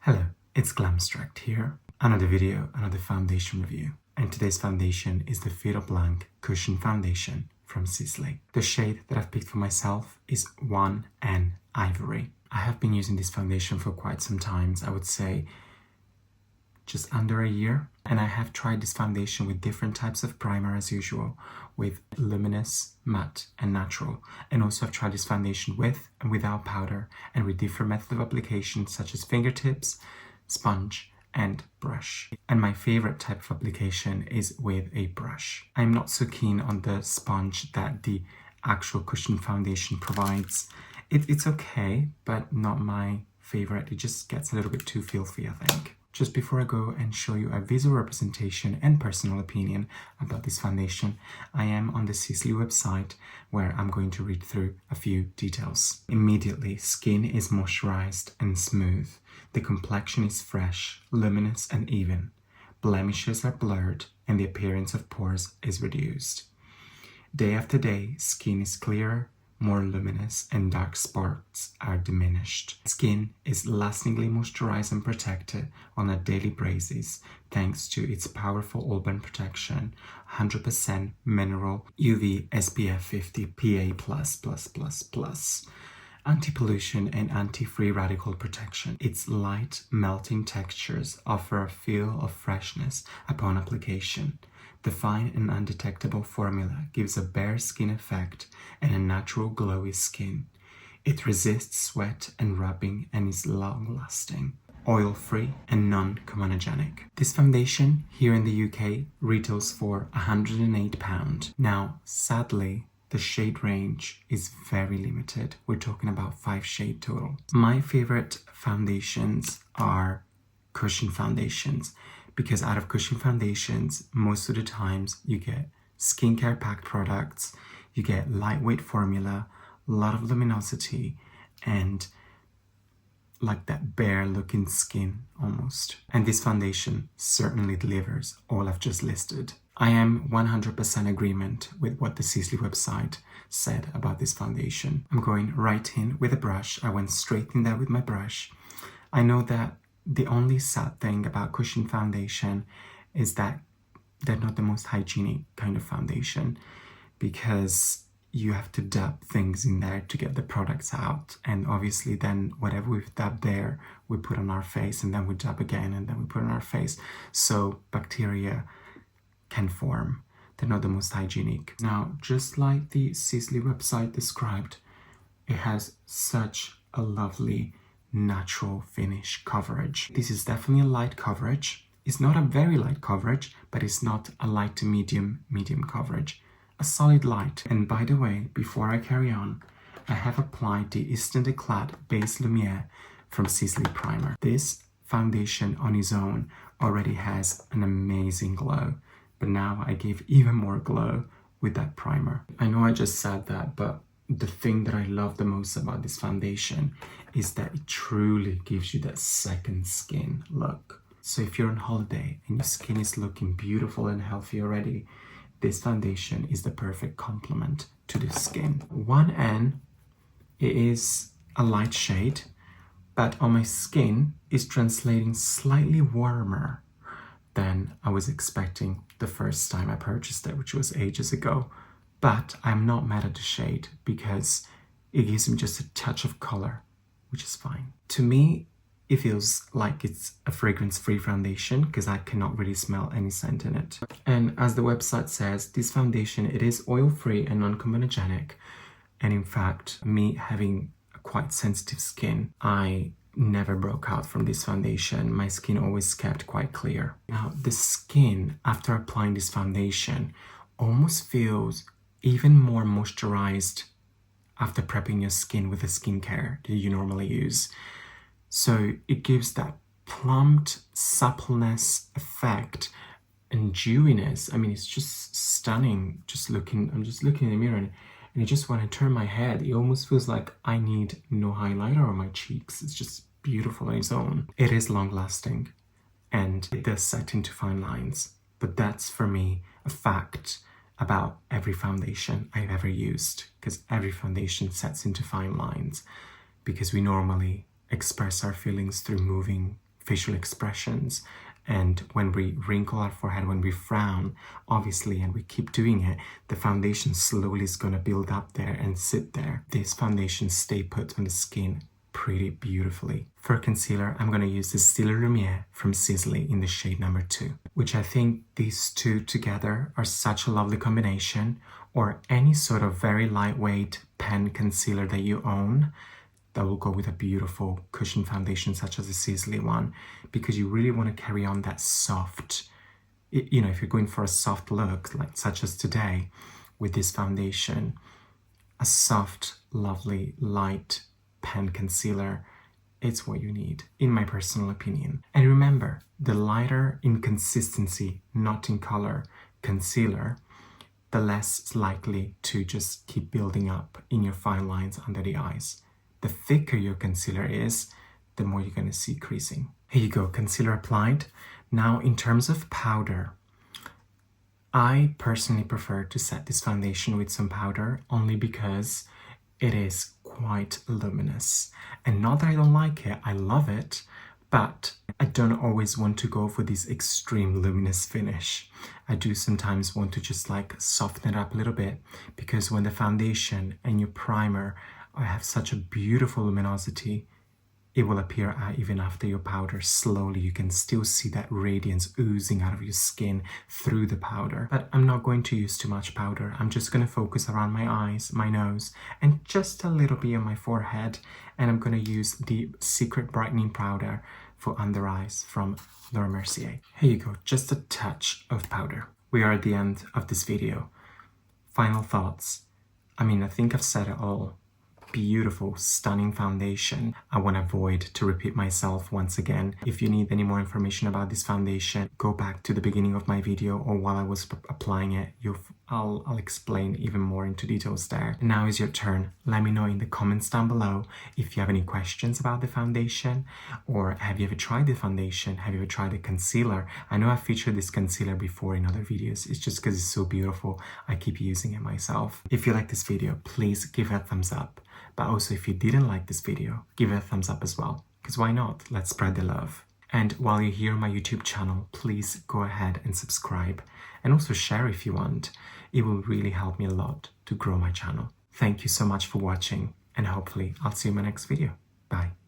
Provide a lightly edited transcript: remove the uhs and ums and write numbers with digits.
Hello, it's Glamstract here. Another video, another foundation review. And today's foundation is the Phyto Blanc Cushion Foundation from Sisley. The shade that I've picked for myself is 1N Ivory. I have been using this foundation for quite some time, I would say just under a year. And I have tried this foundation with different types of primer as usual, with luminous, matte and natural. And also I've tried this foundation with and without powder and with different methods of application such as fingertips, sponge and brush. And my favorite type of application is with a brush. I'm not so keen on the sponge that the actual cushion foundation provides. It's okay, but not my favorite. It just gets a little bit too filthy, I think. Just before I go and show you a visual representation and personal opinion about this foundation, I am on the Sisley website where I'm going to read through a few details. Immediately, skin is moisturized and smooth. The complexion is fresh, luminous and even. Blemishes are blurred and the appearance of pores is reduced. Day after day, skin is clearer, more luminous and dark spots are diminished. Skin is lastingly moisturized and protected on a daily basis thanks to its powerful all-burn protection, 100% mineral UV SPF 50 PA++++, anti-pollution and anti-free radical protection. Its light, melting textures offer a feel of freshness upon application. The fine and undetectable formula gives a bare skin effect and a natural glowy skin. It resists sweat and rubbing and is long-lasting, oil-free and non-comedogenic. This foundation here in the UK retails for £108. Now, sadly, the shade range is very limited. We're talking about 5 shades total. My favorite foundations are cushion foundations, because out of cushion foundations, most of the times you get skincare packed products, you get lightweight formula, a lot of luminosity, and like that bare looking skin almost. And this foundation certainly delivers all I've just listed. I am 100% agreement with what the Sisley website said about this foundation. I'm going right in with a brush. I went straight in there with my brush. I know that the only sad thing about cushion foundation is that they're not the most hygienic kind of foundation, because you have to dab things in there to get the products out, and obviously then whatever we've dabbed there we put on our face, and then we dab again and then we put on our face, so bacteria can form. They're not the most hygienic. Now, just like the Sisley website described, it has such a lovely natural finish coverage. This is definitely a light coverage. It's not a very light coverage, but it's not a light to medium coverage. A solid light. And by the way, before I carry on, I have applied the Instant Eclat Base Lumiere from Sisley Primer. This foundation on its own already has an amazing glow, but now I give even more glow with that primer. I know I just said that, but the thing that I love the most about this foundation is that it truly gives you that second skin look. So if you're on holiday and your skin is looking beautiful and healthy already, this foundation is the perfect complement to the skin. 1N, it is a light shade, but on my skin is translating slightly warmer than I was expecting the first time I purchased it, which was ages ago. But I'm not mad at the shade because it gives me just a touch of color, which is fine. To me, it feels like it's a fragrance-free foundation because I cannot really smell any scent in it. And as the website says, this foundation, it is oil-free and non-comedogenic. And in fact, me having a quite sensitive skin, I never broke out from this foundation. My skin always kept quite clear. Now, the skin, after applying this foundation, almost feels even more moisturized after prepping your skin with the skincare that you normally use. So it gives that plumped suppleness effect and dewiness. I mean, it's just stunning. I'm just looking in the mirror and just when I turn my head, it almost feels like I need no highlighter on my cheeks. It's just beautiful on its own. It is long lasting and it does set into fine lines, but that's for me a fact about every foundation I've ever used, because every foundation sets into fine lines because we normally express our feelings through moving facial expressions. And when we wrinkle our forehead, when we frown, obviously, and we keep doing it, the foundation slowly is going to build up there and sit there. This foundation stay put on the skin pretty beautifully. For concealer, I'm going to use the Stylo Lumiere from Sisley in the shade number 2, which I think these two together are such a lovely combination, or any sort of very lightweight pen concealer that you own that will go with a beautiful cushion foundation such as the Sisley one, because you really want to carry on that soft, you know, if you're going for a soft look, like such as today with this foundation, a soft, lovely, light pen concealer, it's what you need, in my personal opinion. And remember, the lighter in consistency, not in color, concealer, the less likely to just keep building up in your fine lines under the eyes. The thicker your concealer is, the more you're going to see creasing. Here you go, concealer applied. Now, in terms of powder, I personally prefer to set this foundation with some powder, only because it is quite luminous. And not that I don't like it, I love it, but I don't always want to go for this extreme luminous finish. I do sometimes want to just like soften it up a little bit, because when the foundation and your primer have such a beautiful luminosity, it will appear even after your powder. Slowly you can still see that radiance oozing out of your skin through the powder. But I'm not going to use too much powder. I'm just going to focus around my eyes, my nose, and just a little bit on my forehead. And I'm going to use the Secret Brightening Powder for under eyes from Mercier. Here you go, just a touch of powder. We are at the end of this video. Final thoughts. I mean, I think I've said it all. Beautiful, stunning foundation. I want to avoid to repeat myself once again. If you need any more information about this foundation, go back to the beginning of my video, or while I was applying it, I'll explain even more into details there. Now is your turn. Let me know in the comments down below if you have any questions about the foundation, or have you ever tried the foundation? Have you ever tried the concealer? I know I've featured this concealer before in other videos. It's just because it's so beautiful, I keep using it myself. If you like this video, please give it a thumbs up. But also, if you didn't like this video, give it a thumbs up as well, because why not? Let's spread the love. And while you're here on my YouTube channel, please go ahead and subscribe, and also share if you want. It will really help me a lot to grow my channel. Thank you so much for watching, and hopefully I'll see you in my next video. Bye.